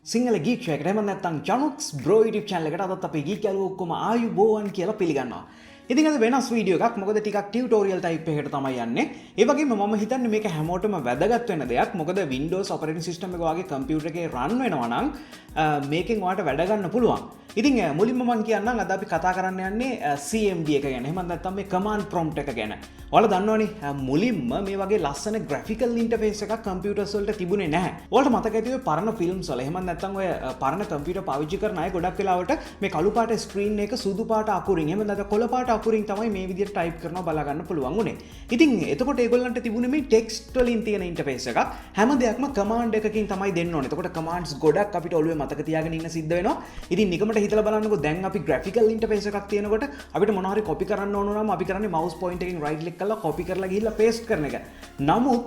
Sinhala ගීක් show එකට එහෙම නැත්නම් Chanux Bro YouTube channel එකට අදත් අපි ගීක් යාළුවෝ ඔක්කොම ආයුබෝවන් කියලා පිළිගන්නවා. ඉතින් අද වෙනස් වීඩියෝ එකක්. මොකද ටිකක් ටියුටෝරියල් ටයිප් එකකට තමයි යන්නේ. ඒ වගේම මම හිතන්නේ මේක හැමෝටම වැදගත් වෙන දෙයක්. මොකද Windows operating system එක වගේ කම්පියුටර් එකේ run වෙනවා නම් මේකෙන් ඔයාලට වැඩ ගන්න පුළුවන්. ඉතින් මුලින්ම මම කියන්නම් අද අපි කතා කරන්න යන්නේ CMD එක ගැන. එහෙම නැත්නම් මේ command prompt එක ගැන. ඔයාලා දන්නවනේ මුලින්ම මේ වගේ ලස්සන graphical interface එකක් කම්පියුටර්ස් වලට තිබුණේ නැහැ. ඔයාලට මතක ඇති ඔය පරණ ෆිල්ම්ස් වල එහෙම නැත්නම් ඔය පරණ කම්පියුටර් පාවිච්චි කරන අය ගොඩක් වෙලාවට මේ කළු පාට ස්ක්‍රීන් එක සුදු පාට අකුරින් එහෙම නැත්නම් කොළ පාට අකුරින් තමයි මේ විදිහට ටයිප් කරනවා බලා ගන්න පුළුවන් උනේ. ඉතින් එතකොට ඒගොල්ලන්ට තිබුණේ මේ ටෙක්ස්ට් වලින් තියෙන ඉන්ටර්ෆේස් එකක්. හැම දෙයක්ම කමාන්ඩ් එකකින් තමයි දෙන්න ඕනේ. එතකොට කමාන්ඩ්ස් ගොඩක් අපිට ඔළුවේ මතක තියාගෙන ඉන්න සිද්ධ වෙනවා. ඉතින් නිකමට හිතලා බලන්නකෝ දැන් අපි graphical interface එකක් තියෙනකොට අපිට මොනවා හරි copy කරන්න ඕන නම් අපි කරන්නේ mouse pointer එකෙන් right click කරලා copy කරලා ගිහිල්ලා paste කරන එක. නමුත්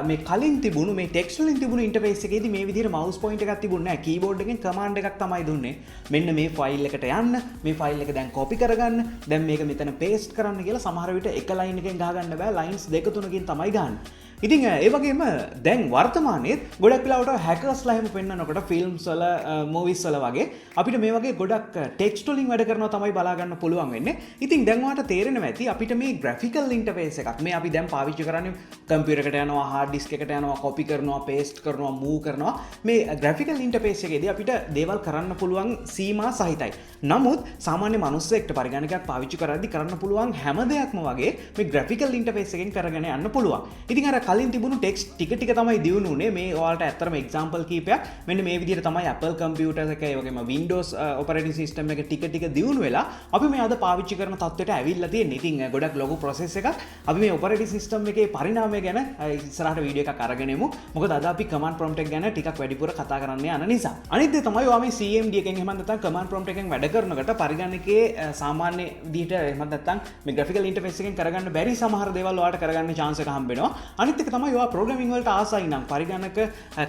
මේ කලින් තිබුණු මේ text වලින් තිබුණු interface එකේදී මේ විදිහට mouse pointer එකක් තිබුණේ නැහැ. keyboard එකෙන් command එකක් තමයි දුන්නේ. මෙන්න මේ file එකට යන්න, මේ file එක දැන් copy කරගන්න, දැන් මේක මෙතන paste කරන්න කියලා සමහර විට එක line එකෙන් ගහගන්න බෑ. lines දෙක තුනකින් තමයි ගන්න. ඉතින් ඒ වගේම දැන් වර්තමානයේ ගොඩක් වෙලාවට හැකර්ස්ලා එහෙම පෙන්නනකොට ෆිල්ම්ස් වල මූවිස් වල වගේ අපිට මේ වගේ ගොඩක් ටෙක්ස්ට් වලින් වැඩ කරනවා තමයි බලා ගන්න පුළුවන් වෙන්නේ. ඉතින් දැන් ඔයාලට තේරෙනවා ඇති අපිට මේ graphical interface එකක් මේ අපි දැන් පාවිච්චි කරන්නේ කම්පියුටර් එකට යනවා, hard disk එකට යනවා, copy කරනවා, paste කරනවා, move කරනවා. මේ graphical interface එකේදී අපිට දේවල් කරන්න පුළුවන් සීමා සහිතයි. නමුත් සාමාන්‍ය මිනිස්සෙක්ට පරිගණකයක් පාවිච්චි කරද්දී කරන්න පුළුවන් හැම දෙයක්ම වගේ මේ graphical interface එකෙන් කරගෙන යන්න පුළුවන්. ඉතින් අර කලින් තිබුණු ටෙක්ස්ට් ටික තමයි දියුණු උනේ. මේ ඔයාලට ඇත්තටම එක්සැම්පල් කීපයක් මෙන්න මේ විදිහට තමයි Apple කම්පියුටර් එක ඒ වගේම Windows operating system එක ටික දියුණු වෙලා අපි මේ අද පාවිච්චි කරන තත්ත්වයට ඇවිල්ලා තියෙන්නේ. ඉතින් ගොඩක් ලොකු process එකක්. අපි මේ operating system එකේ පරිණාමය ගැන ඉස්සරහට වීඩියෝ එකක් අරගෙන එමු. මොකද අද අපි command prompt එක ගැන ටිකක් වැඩිපුර කතා කරන්න යන නිසා. අනිත් දේ තමයි ඔයා මේ CMD එකෙන් එහෙම නැත්නම් command prompt එකෙන් වැඩ කරනකොට පරිගණකයේ සාමාන්‍ය විදිහට එහෙම නැත්නම් මේ graphical interface එකෙන් කරගන්න බැරි සමහර දේවල් ඔයාලට කරගන්න chance එක හම්බ වෙනවා. අනිත් එක තමයි ඔයා ප්‍රෝග්‍රෑමින් වලට ආසයි නම් පරිගණක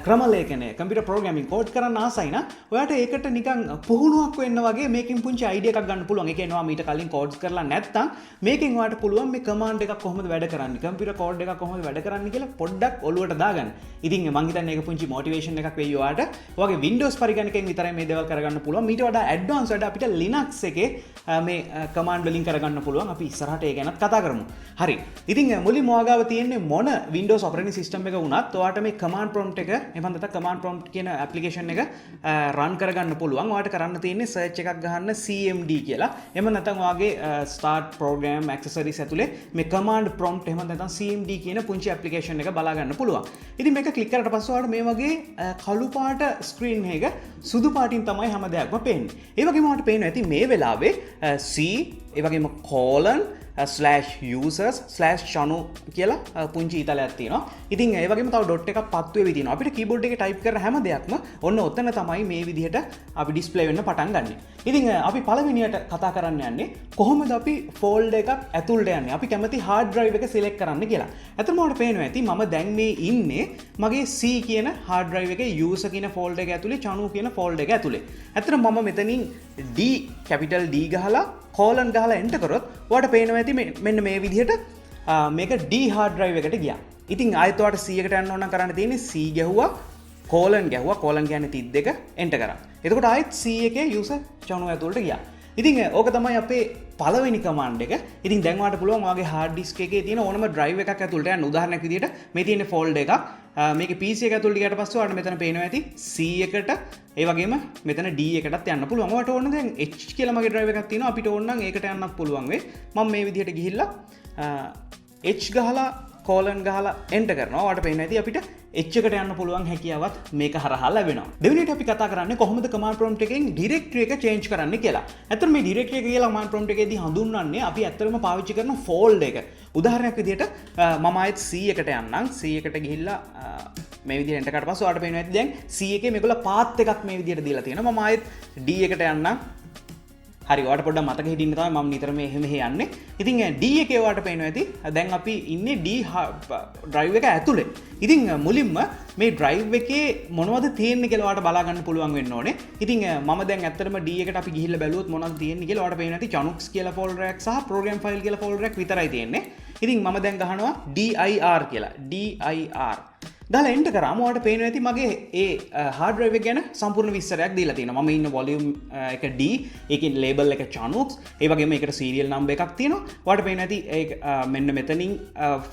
ක්‍රම ලේඛනය කම්පියුටර් ප්‍රෝග්‍රෑමින් කෝඩ් කරන්න ආසයි නම් ඔයාට ඒකට නිකන් පුහුණුවක් වෙන්න වගේ මේකෙන් පුංචි අයිඩියා එකක් ගන්න පුළුවන්. ඒ කියන්නේ ඔයා මීට කලින් කෝඩ්ස් කරලා නැත්නම් මේකෙන් ඔයාට පුළුවන් මේ කමාන්ඩ් එකක් කොහොමද වැඩ කරන්නේ, කම්පියුටර් කෝඩ් එකක් කොහොමද වැඩ කරන්නේ කියලා පොඩ්ඩක් ඔලුවට දාගන්න. ඉතින් මම හිතන්නේ ඒක පුංචි මොටිවේෂන් එකක් වෙයි ඔයාට. ඔයාගේ Windows පරිගණකයෙන් විතරයි මේ දේවල් කරගන්න පුළුවන්. මීට වඩා ඇඩ්වාන්ස් වැඩ අපිට Linux එකේ මේ කමාන්ඩ් වලින් කරගන්න පුළුවන්. අපි ඉස්සරහට ඒ ගැනත් කතා කරමු. හරි. ඉතින් මුලින්ම ඔයාගාව තියෙන්නේ මොන Windows operating system එක වුණත් ඔයාට මේ command prompt එක එහෙම නැත්නම් command prompt කියන application එක run කරගන්න පුළුවන්. ඔයාට කරන්න තියෙන්නේ search එකක් ගහන්න CMD කියලා. එහෙම නැත්නම් ඔයාගේ start program accessories ඇතුලේ මේ command prompt එහෙම නැත්නම් CMD කියන පුංචි application එක බලා ගන්න පුළුවන්. ඉතින් මේක click කරලා පස්සේ ඔයාට මේ වගේ කළු පාට screen එක සුදු පාටින් තමයි හැම දෙයක්ම පේන්නේ. ඒ වගේම ඔයාට පේනවා ඇති මේ වෙලාවේ C ඒ වගේම colon /users/chanu කියලා පුංචි ඊතලයක් තියෙනවා. ඉතින් ඒ වගේම තව ඩොට් එකක් පත්තු වෙවි තියෙනවා. අපිට කීබෝඩ් එකේ ටයිප් කරන හැම දෙයක්ම ඔන්න ඔතන තමයි මේ විදිහට අපි ඩිස්ප්ලේ වෙන්න පටන් ගන්නෙ. ඉතින් අපි පළවෙනියට කතා කරන්න යන්නේ කොහොමද අපි ෆෝල්ඩර් එකක් ඇතුළට යන්නේ. අපි කැමති hard drive එක select කරන්න කියලා. ඇත්තටම ඔයාලට පේනවා ඇති මම දැන් මේ ඉන්නේ මගේ C කියන hard drive එකේ user කියන ෆෝල්ඩර් එක ඇතුලේ chanu කියන ෆෝල්ඩර් එක ඇතුලේ. ඇත්තටම මම මෙතනින් D capital D ගහලා colon ගහලා enter කරොත් ඔයාලට පේනවා ඇති මෙන්න මේ විදිහට මේක D hard drive එකට ගියා. ඉතින් ආයෙත් ඔයාලට C එකට යන්න ඕන නම් කරන්න තියෙන්නේ C ගැහුවා colon කියන්නේ 32 enter කරා. එතකොට ආයෙත් C එකේ user chanu ඇතුළට ගියා. ඉතින් ඕක තමයි අපේ පළවෙනි command එක. ඉතින් දැන් ඔයාලට පුළුවන් ඔයාගේ hard disk එකේ තියෙන ඕනම drive එකක් ඇතුළට යන්න. උදාහරණයක් විදිහට මේ තියෙන folder එකක් මේකේ PC එක ඇතුළට ගියාට පස්සේ ඔයාලට මෙතන පේනවා ඇති C එකට ඒ වගේම මෙතන D එකටත් යන්න පුළුවන්. ඔයාලට ඕන දැන් H කියලා මගේ drive එකක් තියෙනවා. අපිට ඕන නම් ඒකට යන්නත් පුළුවන් වෙයි. මම මේ විදිහට ගිහිල්ලා H ගහලා colon ගහලා enter කරනවා. ඔයාලට පේනවා ඇති අපිට H එකට යන්න පුළුවන් හැකියාවත් මේක හරහා ලැබෙනවා. දෙවෙනියට අපි කතා කරන්නේ කොහොමද command prompt එකෙන් directory එක change කරන්න කියලා. ඇත්තට මේ directory එක කියලා command prompt එකේදී හඳුන්වන්නේ අපි ඇත්තටම පාවිච්චි කරන folder එක. උදාහරණයක් විදිහට මම ආයෙත් C එකට යන්නම්. C එකට ගිහිල්ලා මේ විදිහට enter කරලා පස්සේ ඔයාලට පේනවා ඇති දැන් C එකේ මේගොල්ලෝ path එකක් මේ විදිහට දීලා තියෙනවා. මම ආයෙත් D එකට යන්නම්. හරි ඔයාලට පොඩ්ඩක් මතක හිටින්න තමයි මම නිතර මේ එහෙම යන්නේ. ඉතින් D එකේ ඔයාලට පේනවා ඇති දැන් අපි ඉන්නේ D drive එක ඇතුලේ. ඉතින් මුලින්ම මේ drive එකේ මොනවද තියෙන්නේ කියලා ඔයාලට බලා ගන්න පුළුවන් වෙන්න ඕනේ. ඉතින් මම දැන් ඇත්තටම D එකට අපි ගිහිල්ලා බැලුවොත් මොනවද තියෙන්නේ කියලා ඔයාලට පේනවා ඇති Chanux කියලා folder එකක් සහ program file කියලා folder එකක් විතරයි තියෙන්නේ. ඉතින් මම දැන් ගහනවා dir කියලා. dir දාලා එන්ටර් කරාම ඔයාලට පේනවා ඇති මගේ ඒ hard drive එක ගැන සම්පූර්ණ විස්තරයක් දීලා තියෙනවා. මම ඉන්න volume එක D, ඒකේ label එක Chanux, ඒ වගේම ඒකට serial number එකක් තියෙනවා. ඔයාලට පේනවා ඇති ඒ මෙන්න මෙතනින්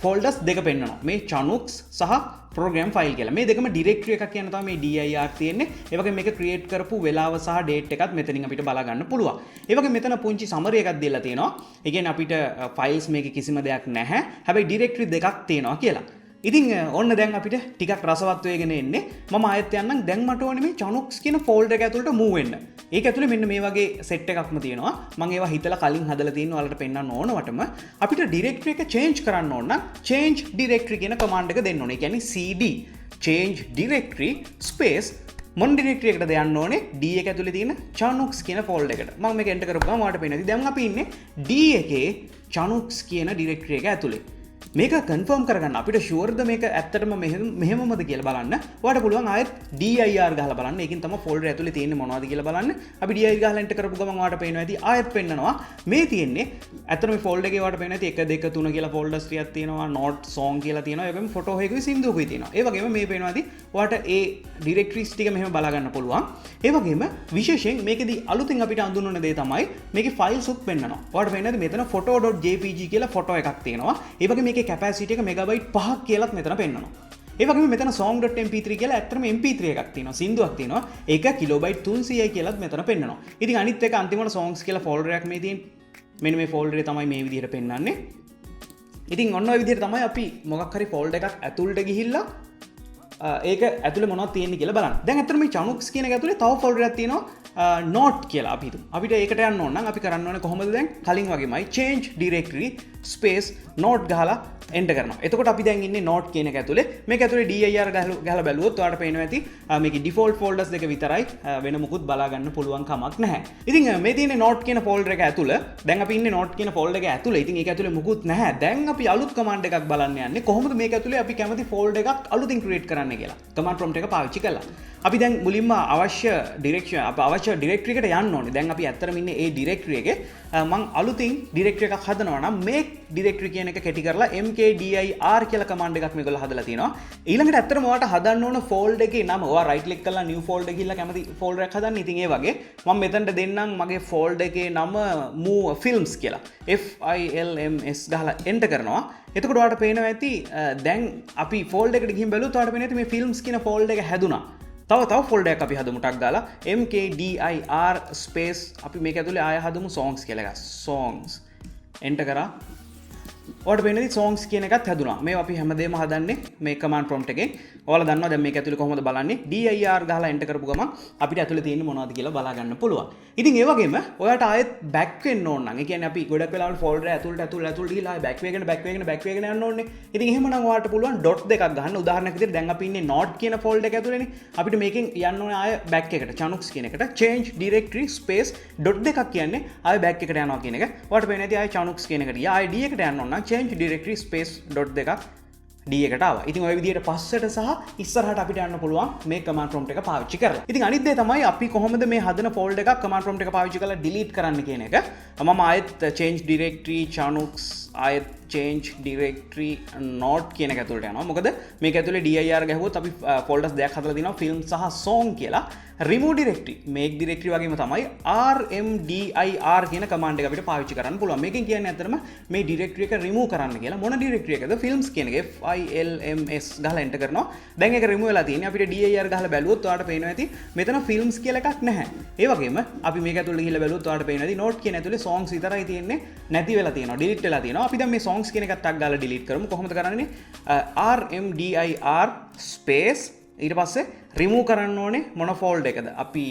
folders දෙක පෙන්නනවා. මේ Chanux සහ program file කියලා. මේ දෙකම directory එකක් කියන තමයි මේ dir තියෙන්නේ. ඒ වගේම මේක create කරපු වෙලාව සහ date එකත් මෙතනින් අපිට බලා ගන්න පුළුවන්. ඒ වගේම මෙතන පුංචි summary එකක් දීලා තියෙනවා. ඒ කියන්නේ අපිට files මේකේ කිසිම දෙයක් නැහැ. හැබැයි directory දෙකක් තියෙනවා කියලා. ඉතින් ඔන්න දැන් අපිට ටිකක් රසවත් වෙගෙන එන්නේ. මම ආයෙත් යන්නම්. දැන් මට ඕනේ මේ Chanux කියන folder එක ඇතුළට move වෙන්න. ඒක ඇතුළේ මෙන්න මේ වගේ set එකක්ම තියෙනවා. මම ඒවා හිතලා කලින් හදලා තියෙන ඔයාලට පෙන්නන්න ඕනවටම අපිට directory එක change කරන්න ඕන නම් change directory කියන command එක දෙන්න ඕනේ. ඒ කියන්නේ cd change directory space මොන directory එකටද යන්න ඕනේ? D එක ඇතුලේ තියෙන Chanux කියන folder එකට. මම මේක enter කරපුවාම ඔයාලට පේනවා. දැන් අපි ඉන්නේ D එකේ Chanux කියන directory එක ඇතුලේ. මේක කන්ෆර්ම් කරගන්න අපිට ෂුවර්ද මේක ඇත්තටම මෙහෙමමද කියලා බලන්න. ඔයාලට පුළුවන් ආයෙත් dir ගහලා බලන්න. ඒකෙන් තමයි ෆෝල්ඩර් ඇතුලේ තියෙන්නේ මොනවද කියලා බලන්න. අපි dir ගහලා එන්ටර් කරපු ගමන් ඔයාලට පේනවා ඇති ආයෙත් පෙන්නනවා. මේ තියෙන්නේ ඇත්තටම මේ ෆෝල්ඩර් එකේ ඔයාලට පේනවා ඇති 1 2 3 කියලා ෆෝල්ඩර්ස් ටිකක් තියෙනවා. note song කියලා තියෙනවා. ඒ වගේම ෆොටෝ එකකුයි සින්දුවකුයි තියෙනවා. ඒ වගේම මේ පේනවා ඇති ඔයාලට ඒ directories ටික මෙහෙම බලා ගන්න පුළුවන්. ඒ වගේම විශේෂයෙන් මේකෙදි අලුතින් අපිට අඳුන්වන දේ තමයි මේකේ files උත් පෙන්නනවා. ඔයාලට පේනවා ඇති මෙතන photo.jpg කියලා ෆොටෝ එකක් තියෙනවා. ඒ වගේම මේකේ capacity එක megabyte 5ක් කියලාත් මෙතන පෙන්නනවා. ඒ වගේම මෙතන song.mp3 කියලා ඇත්තටම mp3 එකක් තියෙනවා. සින්දුවක් තියෙනවා. ඒක kilobyte 300යි කියලාත් මෙතන පෙන්නනවා. ඉතින් අනිත් එක අන්තිමට songs කියලා folder එකක් මේ තියෙන්නේ. මෙන්න මේ folder එක තමයි මේ විදිහට පෙන්නන්නේ. ඉතින් ඔන්න ඔය විදිහට තමයි අපි මොකක් හරි folder එකක් ඇතුළට ගිහිල්ලා ඒක ඇතුළේ මොනවද තියෙන්නේ කියලා බලන්න. දැන් ඇත්තට මේ Chanux කියන එක ඇතුළේ තව folder එකක් තියෙනවා. note කියලා අපි හිතමු. අපිට ඒකට යන්න ඕන නම් අපි කරන්න ඕනේ කොහොමද දැන්? කලින් වගේමයි change directory space note ගහලා enter කරනවා. එතකොට අපි දැන් ඉන්නේ note කියන එක ඇතුලේ. මේක ඇතුලේ dir ගහලා බැලුවොත් ඔයාලට පේනවා ඇති මේකේ default folders දෙක විතරයි වෙන මොකුත් බලා ගන්න පුළුවන් කමක් නැහැ. ඉතින් මේ තියෙන්නේ note කියන folder එක ඇතුලේ. දැන් අපි ඉන්නේ note කියන folder එක ඇතුලේ. ඉතින් ඒක ඇතුලේ මොකුත් නැහැ. දැන් අපි අලුත් command එකක් බලන්න යන්නේ. කොහොමද මේක ඇතුලේ අපි කැමති folder එකක් අලුතින් create කරන්න කියලා. command prompt එක පාවිච්චි කරලා. අපි දැන් මුලින්ම අවශ්‍ය direction අවශ්‍ය directory එකට යන්න ඕනේ. දැන් අපි ඇත්තටම ඉන්නේ ඒ directory එකේ. මම අලුතින් directory එකක් හදනවා නම් make directory කියන එක කෙටි කරලා mkdir කියලා command එකක් මේගොල්ලෝ හදලා තියෙනවා. ඊළඟට ඇත්තටම ඔයාලට හදන්න ඕන folder එකේ නම ඔයා right click කරලා new folder ගිහිල්ලා කැමති folder එකක් හදන්න. ඉතින් ඒ වගේ මම මෙතනට දෙන්නම් මගේ folder එකේ නම move films කියලා. films ගහලා enter කරනවා. එතකොට ඔයාලට පේනවා ඇති දැන් අපි folder එකට ගිහින් බැලුවොත් ඔයාලට පේනවා ඇති මේ films කියන folder එක හැදුනා. තව ෆෝල්ඩර් එකක් අපි හදමු ටක් ගාලා mkdir space අපි මේක ඇතුලේ ආය හදමු songs කියලා එකක්. songs enter කරා. ඔයාලට පේන්නේ songs කියන එකත් හැදුනා. මේවා අපි හැමදේම හදන්නේ මේ command prompt එකෙන්. ඔයාලා දන්නවා දැන් මේක ඇතුලේ කොහොමද බලන්නේ? dir ගහලා enter කරපු ගමන් අපිට ඇතුලේ තියෙන්නේ මොනවද කියලා බලා ගන්න පුළුවන්. ඉතින් ඒ වගේම ඔයාලට ආයෙත් back වෙන්න ඕන නම් ඒ කියන්නේ අපි ගොඩක් වෙලාවට folder ඇතුලට ගිහලා ආයෙ back වෙගෙන යන්න ඕනේ. ඉතින් එහෙමනම් ඔයාලට පුළුවන් dot දෙකක් ගන්න. උදාහරණයක් විදිහට දැන් අපි ඉන්නේ note කියන folder එක ඇතුලේනේ. අපිට මේකෙන් යන්න ඕනේ ආයෙ back එකට Chanux කියන එකට change directory space dot දෙකක් කියන්නේ ආයෙ back එකට යනවා කියන එක. ඔයාලට පේන්නේ නැති ආයෙ Chanux කියන එකට ගියා. ආයෙ D එකට යන්න ඕන නම් change directory space dot දෙකක් D එකට ආවා. ඉතින් ඔය විදිහට පස්සට සහ ඉස්සරහට අපිට යන්න පුළුවන් මේ command prompt එක පාවිච්චි කරලා. ඉතින් අනිත් දේ තමයි අපි කොහොමද මේ හදන folder එකක් command prompt එක පාවිච්චි කරලා delete කරන්න කියන එක. මම ආයෙත් change directory Chanux ආයෙත් change directory note කියන එක ඇතුළට යනවා. මොකද මේක ඇතුලේ dir ගැහුවොත් අපි folders දෙකක් හදලා දිනවා film සහ song කියලා. remove directory make directory වගේම තමයි rmdir කියන command එක අපිට පාවිච්චි කරන්න පුළුවන්. මේකෙන් කියන්නේ ඇත්තටම මේ directory එක remove කරන්න කියලා. මොන directory එකද? films කියන එක films ගහලා enter කරනවා. දැන් ඒක remove වෙලා තියෙන්නේ. අපිට dir ගහලා බැලුවොත් ඔයාලට පේනවා ඇති මෙතන films කියලා එකක් නැහැ. ඒ වගේම අපි මේක ඇතුළේ ගිහිල්ලා බැලුවොත් ඔයාලට පේනවා ඇති note කියන ඇතුලේ songs විතරයි තියෙන්නේ. නැති වෙලා තියෙනවා. delete වෙලා තියෙනවා. අපි දැන් මේ songs කියන එකත් ටක් ගාලා delete කරමු. කොහොමද කරන්නේ? rmdir space ඊට පස්සේ remove කරන්න ඕනේ මොන folder එකද? අපි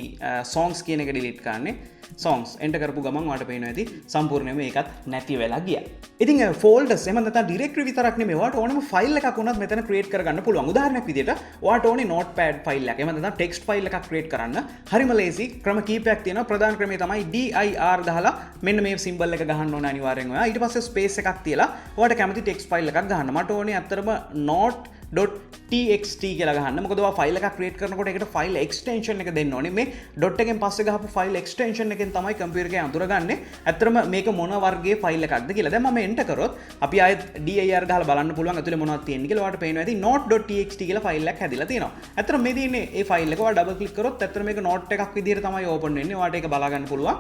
songs කියන එක delete කරන්නේ. songs enter කරපු ගමන් ඔයාලට පේනවා ඇති සම්පූර්ණයෙන්ම ඒකත් නැති වෙලා ගියා. ඉතින් folders එහෙම නැත්නම් directory විතරක් නෙමෙයි ඔයාලට ඕනම file එකක් වුණත් මෙතන create කරගන්න පුළුවන්. උදාහරණයක් විදිහට ඔයාලට ඕනේ notepad file එකක් එහෙම නැත්නම් text file එකක් create කරන්න හරිම lazy ක්‍රම කීපයක් තියෙනවා. ප්‍රධාන ක්‍රමය තමයි dir ගහලා මෙන්න මේ symbol එක ගහන්න ඕනේ අනිවාර්යෙන් ඔයා. ඊට පස්සේ space එකක් තියලා ඔයාලට කැමති text file එකක් ගහන්න. මට ඕනේ අත්‍තරම note .txt කියලා ගහන්න. මොකද ඔයා ෆයිල් එකක් ක්‍රියේට් කරනකොට ඒකට ෆයිල් එක්ස්ටෙන්ෂන් එක දෙන්න ඕනේ. මේ ඩොට් එකෙන් පස්සේ ගහපු ෆයිල් එක්ස්ටෙන්ෂන් එකෙන් තමයි කම්පියුටර් එකේ අඳුරගන්නේ. ඇත්තටම මේක මොන වර්ගයේ ෆයිල් එකක්ද කියලා. දැන් මම එන්ටර් කරොත් අපි ආයෙත් dir ගහලා බලන්න පුළුවන් ඇතුලේ මොනවද තියෙන්නේ කියලා. ඔයාලට පේනවා ඇති note.txt කියලා ෆයිල් එකක් හැදිලා තියෙනවා. ඇත්තටම මේ තියෙන්නේ ඒ ෆයිල් එක. ඔයා ඩබල් ක්ලික් කරොත් ඇත්තටම මේක note එකක් විදිහට තමයි ඕපන් වෙන්නේ. ඔයාලට ඒක බලා ගන්න පුළුවන්.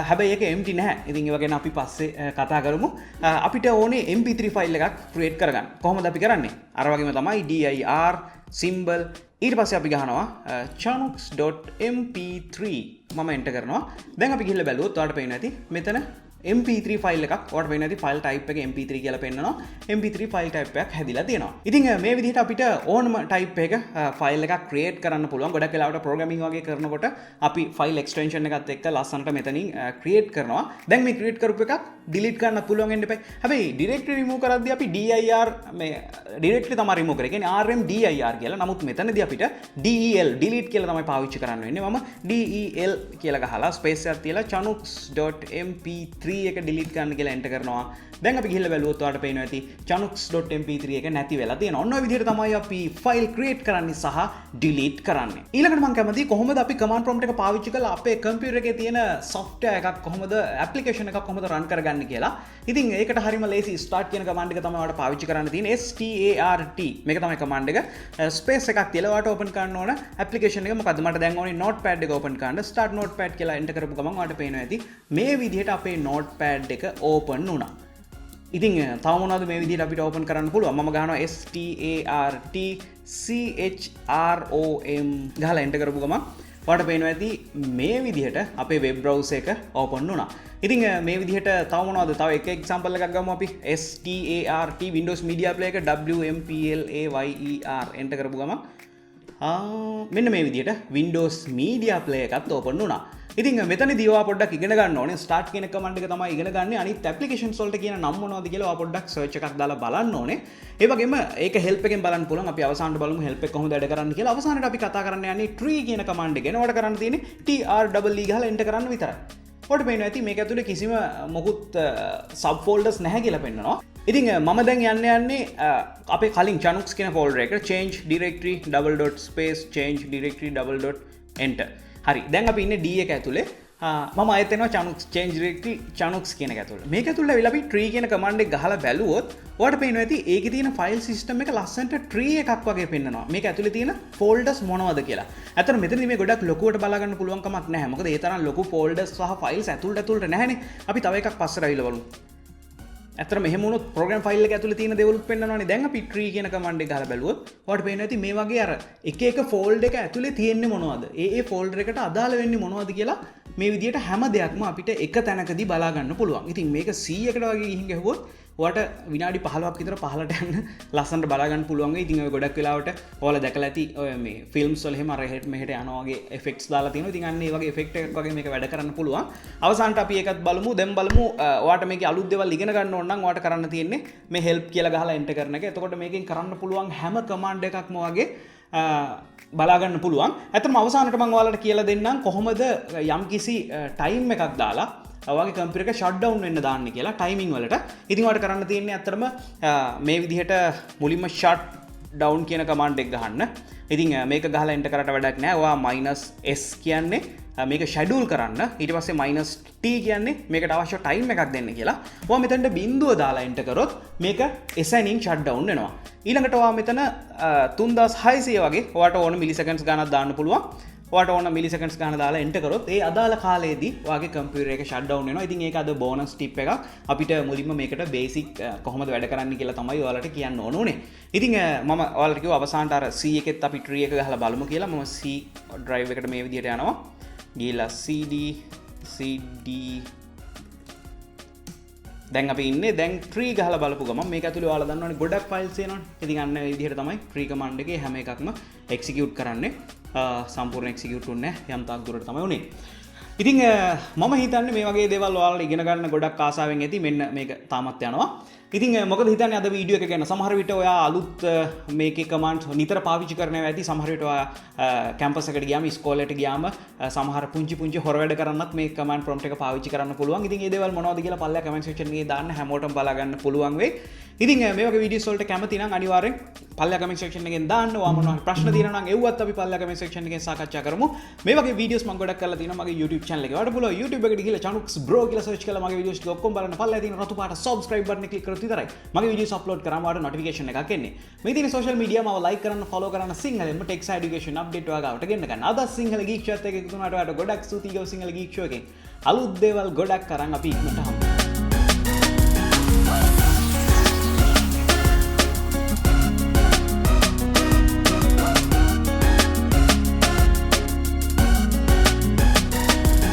හැබැයි ඒක empty නැහැ. ඉතින් ඒව ගැන අපි පස්සේ කතා කරමු. අපිට ඕනේ mp3 ෆයිල් එකක් ක්‍රියේට් කරගන්න. කොහොමද අපි කරන්නේ? අර වගේම තමයි dir symbol ඊට පස්සේ අපි ගහනවා chanux.mp3 මම එන්ටර් කරනවා. දැන් අපි ගිහිල්ලා බැලුවොත් ඔයාලට පේනවා ඇති මෙතන mp3 ෆයිල් එකක් ඔයාලට පේනවා ඇති ෆයිල් ටයිප් එක mp3 කියලා පෙන්නනවා. mp3 ෆයිල් ටයිප් එකක් හැදිලා තියෙනවා. ඉතින් මේ විදිහට අපිට ඕනම ටයිප් එක ෆයිල් එකක් ක්‍රියේට් කරන්න පුළුවන්. ගොඩක් වෙලාවට ප්‍රෝග්‍රෑමින් වගේ කරනකොට අපි ෆයිල් එක්ස්ටෙන්ෂන් එකත් එක්ක ලස්සනට මෙතනින් ක්‍රියේට් කරනවා. දැන් මේ ක්‍රියේට් කරපු එකක් ඩිලීට් කරන්න පුළුවන් වෙන්න එපා. හැබැයි ඩිරෙක්ටරි රිමූව් කරද්දී අපි dir මේ ඩිරෙක්ටරි තමයි රිමූව් කරේ. කියන්නේ rm dir කියලා. නමුත් මෙතනදී අපිට del delete කියලා තමයි පාවිච්චි කරන්න වෙන්නේ. මම del කියලා ගහලා ස්පේස් එකක් තියලා chanux.mp3 එක ඩිලීට් කරන්න කියලා එන්ටර් කරනවා. දැන් අපි ගිහිල්ලා බැලුවොත් ඔයාලට පේනවා ඇති chanux.mp3 එක නැති වෙලා තියෙනවා. ඔන්න ඔය විදිහට තමයි අපි ෆයිල් ක්‍රියේට් කරන්නේ සහ ඩිලීට් කරන්නේ. ඊළඟට මම කැමතියි කොහොමද අපි command prompt එක පාවිච්චි කරලා අපේ කම්පියුටර් එකේ තියෙන software එකක් කොහොමද application එකක් කොහොමද run කරගන්නේ කියලා. ඉතින් ඒකට හරියම ලේසි start කියන command එක තමයි ඔයාලට පාවිච්චි කරන්න තියෙන්නේ. start මේක තමයි command එක. space එකක් තියලා ඔයාලට open කරන්න ඕන application එක මොකද්ද? මට දැන් ඕනේ notepad එක open කරන්න. start notepad කියලා enter කරපු ගමන් ඔයාලට පේනවා ඇති මේ විදිහට අපේ notepad එක open වුණා. ඉතින් තව මොනවද මේ විදිහට අපිට ඕපන් කරන්න පුළුවන්? මම ගහනවා startchrom ගහලා එන්ටර් කරපු ගමන් ඔයාලට පේනවා ඇති මේ විදිහට අපේ වෙබ් බ්‍රවුසර් එක ඕපන් වුණා. ඉතින් මේ විදිහට තව මොනවද? තව එක එක්සැම්පල් එකක් ගමු අපි. start Windows Media Player එක wmplayer එන්ටර් කරපු ගමන් මෙන්න මේ විදිහට Windows Media Player එකත් ඕපන් වුණා. ඉතින් මෙතනදී ඔයා පොඩ්ඩක් ඉගෙන ගන්න ඕනේ. start කියන command එක තමයි ඉගෙන ගන්න. අනිත් applications වලට කියන නම් මොනවද කියලා ඔයා පොඩ්ඩක් search එකක් දාලා බලන්න ඕනේ. ඒ වගේම ඒක help එකෙන් බලන්න පුළුවන්. අපි අවසානට බලමු help එක කොහොමද වැඩ කරන්නේ කියලා. අවසානට අපි කතා කරන්න යන්නේ tree කියන command එක ගැන. ඔයාලට කරන්න තියෙන්නේ TREE ගහලා enter කරන්න විතරයි. ඔයාලට පේනවා ඇති මේක ඇතුලේ කිසිම මොකුත් sub folders නැහැ කියලා පෙන්නනවා. ඉතින් මම දැන් යන්නේ අපේ කලින් Chanux කියන folder එකට change directory _space change directory _enter. හරි දැන් අපි ඉන්නේ D එක ඇතුලේ. මම ආයෙත් එනවා Chanux change directory Chanux කියන එක ඇතුලේ. මේක ඇතුලේ ඇවිල්ලා අපි tree කියන command එක ගහලා බැලුවොත් ඔයාලට පේනවා ඇති ඒකේ තියෙන file system එක ලස්සනට tree එකක් වගේ පෙන්නනවා. මේක ඇතුලේ තියෙන folders මොනවද කියලා. ඇත්තට මෙතනදී මේ ගොඩක් ලොකුවට බලා ගන්න පුළුවන් කමක් නැහැ. මොකද ඒ තරම් ලොකු folders සහ files ඇතුළට නැහැනේ. අපි තව එකක් පස්සට අවිල බලමු. ඇත්තට මෙහෙම වුණොත් program file එක ඇතුලේ තියෙන දේවලුත් පෙන්නනවානේ. දැන් අපි tree කියන command එක ගහලා බැලුවොත් ඔයාලට පේනවා ඇති මේ වගේ අර එක එක folder එක ඇතුලේ තියෙන්නේ මොනවද? ඒ folder එකට අදාළ වෙන්නේ මොනවද කියලා මේ විදිහට හැම දෙයක්ම අපිට එක තැනකදී බලා ගන්න පුළුවන්. ඉතින් මේක 100කට වගේ ගිහින් ගහුවොත් ඔයාලට විනාඩි 15ක් විතර පහලට යන්න ලස්සනට බලා ගන්න පුළුවන් වෙයි. ඉතින් ඔය ගොඩක් වෙලාවට ඔයාලා දැකලා ඇති ඔය මේ ෆිල්ම්ස් වල එහෙම අර එහෙට මෙහෙට යනවා වගේ effects දාලා තියෙනවා. ඉතින් අන්න ඒ වගේ effect එකක් වගේ මේක වැඩ කරන්න පුළුවන්. අවසානට අපි ඒකත් බලමු. දැන් බලමු ඔයාලට මේකේ අලුත් දේවල් ඉගෙන ගන්න ඕන නම් ඔයාලට කරන්න තියෙන්නේ මේ help කියලා ගහලා enter කරන එක. එතකොට මේකෙන් කරන්න පුළුවන් හැම command එකක්ම වගේ බලාගන්න පුළුවන්. ඇත්තම අවසානට මම ඔයාලට කියලා දෙන්නම් කොහොමද යම්කිසි ටයිම් එකක් දාලා ඔයාගේ කම්පියුටර් එක ෂට් ඩවුන් වෙන්න දාන්නේ කියලා ටයිමින් වලට. ඉතින් ඔයාලට කරන්න තියෙන්නේ ඇත්තටම මේ විදිහට මුලින්ම ෂට් ඩවුන් කියන command එක ගහන්න. ඉතින් මේක ගහලා enter කරලා වැඩක් නැහැ. ඔයා -s කියන්නේ මේක schedule කරන්න. ඊට පස්සේ -t කියන්නේ මේකට අවශ්‍ය ටයිම් එකක් දෙන්න කියලා. ඔයා මෙතනට බිංදුව දාලා enter කරොත් මේක assigning shut down වෙනවා. ඊළඟට ඔයා මෙතන 3600 වගේ ඔයාට ඕන මිලිසෙකන්ඩ්ස් ගණනක් දාන්න පුළුවන්. ඔයාට ඕන මිලිසෙකන්ඩ්ස් ගණන දාලා enter කරොත් ඒ අදාළ කාලයේදී ඔයාගේ කම්පියුටර් එක shut down වෙනවා. ඉතින් ඒක අද බෝනස් ටිප් එකක්. අපිට මුලින්ම මේකට බේසික් කොහොමද වැඩ කරන්නේ කියලා තමයි ඔයාලට කියන්න ඕන උනේ. ඉතින් මම ඔයාලට කිව්වා අවසානට අර C එකෙත් අපි tree එක ගහලා බලමු කියලා. මම C drive එකට මේ විදිහට යනවා. ගිහලා cd දැන් අපි ඉන්නේ දැන් tree ගහලා බලපු ගමන් මේක ඇතුලේ ඔයාලා දන්නවනේ ගොඩක් files එනවනේ. ඉතින් අන්න ඒ විදිහට තමයි tree command එකේ හැම එකක්ම execute කරන්නේ. සම්පූර්ණ execute උන්නේ යම් තාක් දුරට තමයි උනේ. ඉතින් මම හිතන්නේ මේ වගේ දේවල් ඔයාලා ඉගෙන ගන්න ගොඩක් ආසාවෙන් ඇති. මෙන්න මේක තාමත් යනවා. ඉතින් මොකද හිතන්නේ අද වීඩියෝ එක ගැන සමහර විට ඔයා අලුත් මේකේ කමාන්ඩ්ස් නිතර පාවිච්චි කරනවා ඇති සමහර විට ඔයා කැම්පස් එකට ගියාම ඉස්කෝලේට ගියාම සමහර පුංචි හොර වැඩ කරන්නත් මේ කමාන්ඩ් ප්‍රොම්ප්ට් එක පාවිච්චි කරන්න පුළුවන්. ඉතින් මේ දේවල් මොනවද කියලා පල්ලා කමෙන්ට් සෙක්ෂන් එකේ දාන්න හැමෝටම බලා ගන්න පුළුවන් වෙයි. ඉතින් මේ වගේ වීඩියෝස් වලට කැමති නම් අනිවාර්යෙන් පල්ලා කමෙන්ට් සෙක්ෂන් එකෙන් දාන්න. ඔයා මොනවා ප්‍රශ්න තියෙනවා නම් එව්වත් අපි පල්ලා කමෙන්ට් සෙක්ෂන් එකෙන් සාකච්ඡා කරමු. මේ වගේ වීඩියෝස් මම ගොඩක් කරලා තියෙනවා මගේ YouTube channel එකේ. ඔයාලට පුළුවන් YouTube එකට ගිහලා Chanux Bro කියලා search කරලා මගේ වීඩියෝස් ටික ඔක්කොම බලන්න. පල්ලා තියෙන රතු පාට subscribe button එක click කරොත් විතරයි මගේ වීඩියෝස් upload කරාම ඔයාලට notification එකක් එන්නේ. මේ තියෙන social media මාව like කරන්න follow කරන්න සිංහලෙන්ම tech education update ඔයා ගාවට ගෙන්න ගන්න. අද සිංහල geek show එකත් එක්ක එකතු වුණාට ඔයාලට ගොඩක් ස්තුතියි ගෝ සිංහල geek show එකෙන්. අලුත් දේවල් ගොඩක් අරන් අපි ඉක්මනට